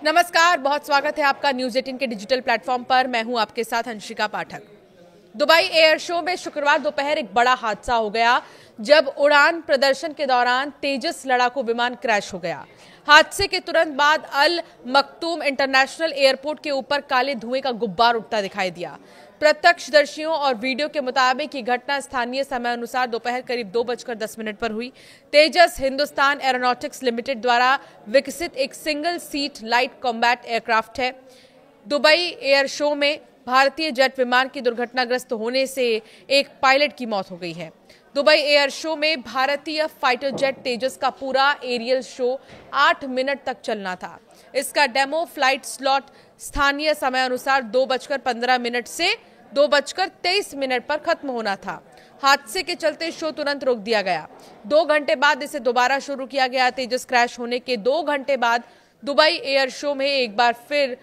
नमस्कार, बहुत स्वागत है आपका न्यूज 18 के डिजिटल प्लेटफॉर्म पर। मैं हूं आपके साथ अंशिका पाठक। दुबई एयर शो में शुक्रवार दोपहर एक बड़ा हादसा हो गया जब उड़ान प्रदर्शन के दौरान तेजस लड़ाकू विमान क्रैश हो गया। हादसे के तुरंत बाद अल मक्तूम इंटरनेशनल एयरपोर्ट के ऊपर काले धुएं का गुब्बार उठता दिखाई दिया। प्रत्यक्षदर्शियों और वीडियो के मुताबिक ये घटना स्थानीय समय अनुसार दोपहर करीब 2:10 पर हुई। तेजस हिंदुस्तान एरोनॉटिक्स लिमिटेड द्वारा विकसित एक single seat light combat aircraft है। दुबई एयर शो में भारतीय जेट विमान की दुर्घटनाग्रस्त होने से एक पायलट की मौत हो गई है। दुबई एयर शो में भारतीय फाइटर जेट तेजस का पूरा एरियल शो 8 मिनट तक चलना था। इसका डेमो फ्लाइट स्लॉट स्थानीय समय अनुसार 2:15 से 2:23 पर खत्म होना था। हादसे के चलते शो तुरंत रोक दिया गया। 2 घंटे बाद इसे दोबारा शुरू किया गया। तेजस क्रैश होने के 2 घंटे बाद दुबई एयर शो में एक बार फिर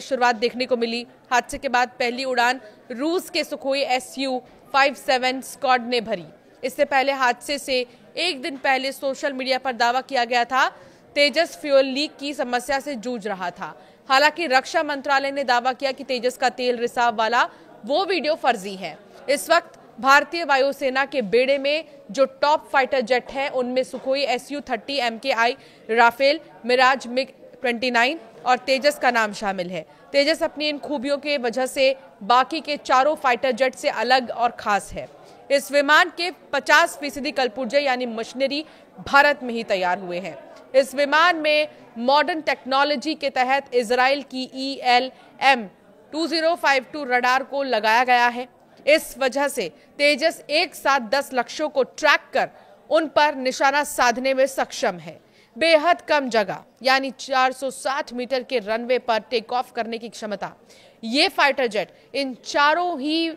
शुरुआत देखने को मिली। हादसे के बाद पहली उड़ान रूस के सुखोई Su-57 स्क्वाड ने भरी। इससे पहले हादसे से एक दिन पहले सोशल मीडिया पर दावा किया गया था तेजस फ्यूल लीक की समस्या से जूझ रहा था। हालांकि रक्षा मंत्रालय ने दावा किया कि तेजस का तेल रिसाव वाला वो वीडियो फर्जी है। इस वक्त भारतीय वायुसेना के बेड़े में जो टॉप फाइटर जेट है उनमें Sukhoi Su-30 MKI, Rafale, Miraj MiG-29 और तेजस का नाम शामिल है। तेजस अपनी इन खूबियों के वजह से बाकी के चारों फाइटर जेट से अलग और खास है। इस विमान के 50% कलपुर्जे यानी मशीनरी भारत में ही तैयार हुए हैं। इस विमान में मॉडर्न टेक्नोलॉजी के तहत इजराइल की ELM-2052 रडार को लगाया गया है। इस वजह से तेजस एक साथ 10 लक्ष्यों को ट्रैक कर उन पर निशाना साधने में सक्षम है। बेहद कम जगह यानी 460 मीटर के रनवे पर टेक ऑफ करने की क्षमता। ये फाइटर जेट इन चारों ही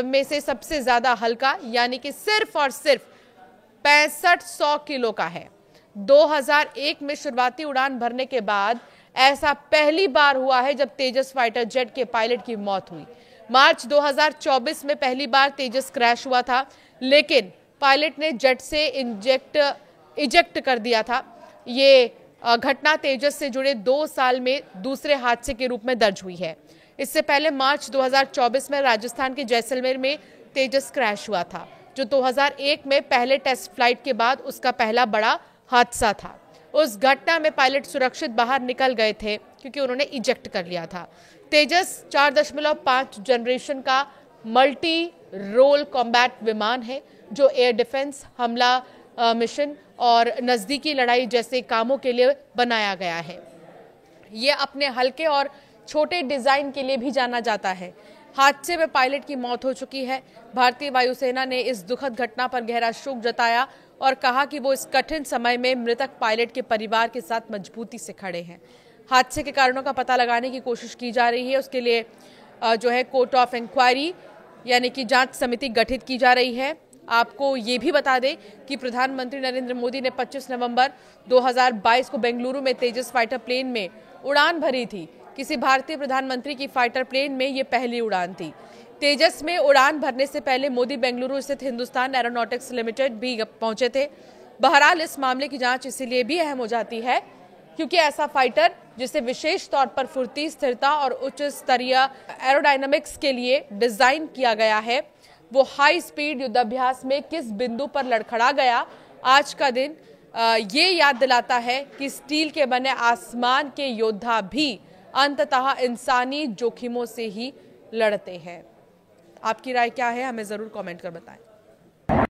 में से सबसे ज्यादा हल्का यानी कि सिर्फ और सिर्फ 6500 किलो का है। 2001 में शुरुआती उड़ान भरने के बाद ऐसा पहली बार हुआ है जब तेजस फाइटर जेट के पायलट की मौत हुई। मार्च 2024 में पहली बार तेजस क्रैश हुआ था, लेकिन पायलट ने जेट से इजेक्ट कर दिया था। ये घटना तेजस से जुड़े 2 साल में दूसरे हादसे के रूप में दर्ज हुई है। इससे पहले मार्च 2024 में राजस्थान के जैसलमेर में तेजस क्रैश हुआ था, जो 2001 में पहले टेस्ट फ्लाइट के बाद उसका पहला बड़ा हादसा था। उस घटना में पायलट सुरक्षित बाहर निकल गए थे क्योंकि उन्होंने इजेक्ट कर लिया था। तेजस 4.5 जनरेशन का मल्टी रोल कॉम्बैट विमान है जो एयर डिफेंस, हमला मिशन और नज़दीकी लड़ाई जैसे कामों के लिए बनाया गया है। ये अपने हल्के और छोटे डिज़ाइन के लिए भी जाना जाता है। हादसे में पायलट की मौत हो चुकी है। भारतीय वायुसेना ने इस दुखद घटना पर गहरा शोक जताया और कहा कि वो इस कठिन समय में मृतक पायलट के परिवार के साथ मजबूती से खड़े हैं। हादसे के कारणों का पता लगाने की कोशिश की जा रही है। उसके लिए कोर्ट ऑफ इंक्वायरी यानी कि जांच समिति गठित की जा रही है। आपको ये भी बता दें कि प्रधानमंत्री नरेंद्र मोदी ने 25 नवंबर 2022 को बेंगलुरु में तेजस फाइटर प्लेन में उड़ान भरी थी। किसी भारतीय प्रधानमंत्री की फाइटर प्लेन में ये पहली उड़ान थी। तेजस में उड़ान भरने से पहले मोदी बेंगलुरु स्थित हिंदुस्तान एरोनॉटिक्स लिमिटेड भी पहुंचे थे। बहरहाल इस मामले की जांच इसीलिए भी अहम हो जाती है क्योंकि ऐसा फाइटर जिसे विशेष तौर पर फुर्ती, स्थिरता और उच्च स्तरीय एरोडायनामिक्स के लिए डिजाइन किया गया है, वो हाई स्पीड युद्धाभ्यास में किस बिंदु पर लड़खड़ा गया। आज का दिन ये याद दिलाता है कि स्टील के बने आसमान के योद्धा भी अंततः इंसानी जोखिमों से ही लड़ते हैं। आपकी राय क्या है, हमें जरूर कमेंट कर बताएं।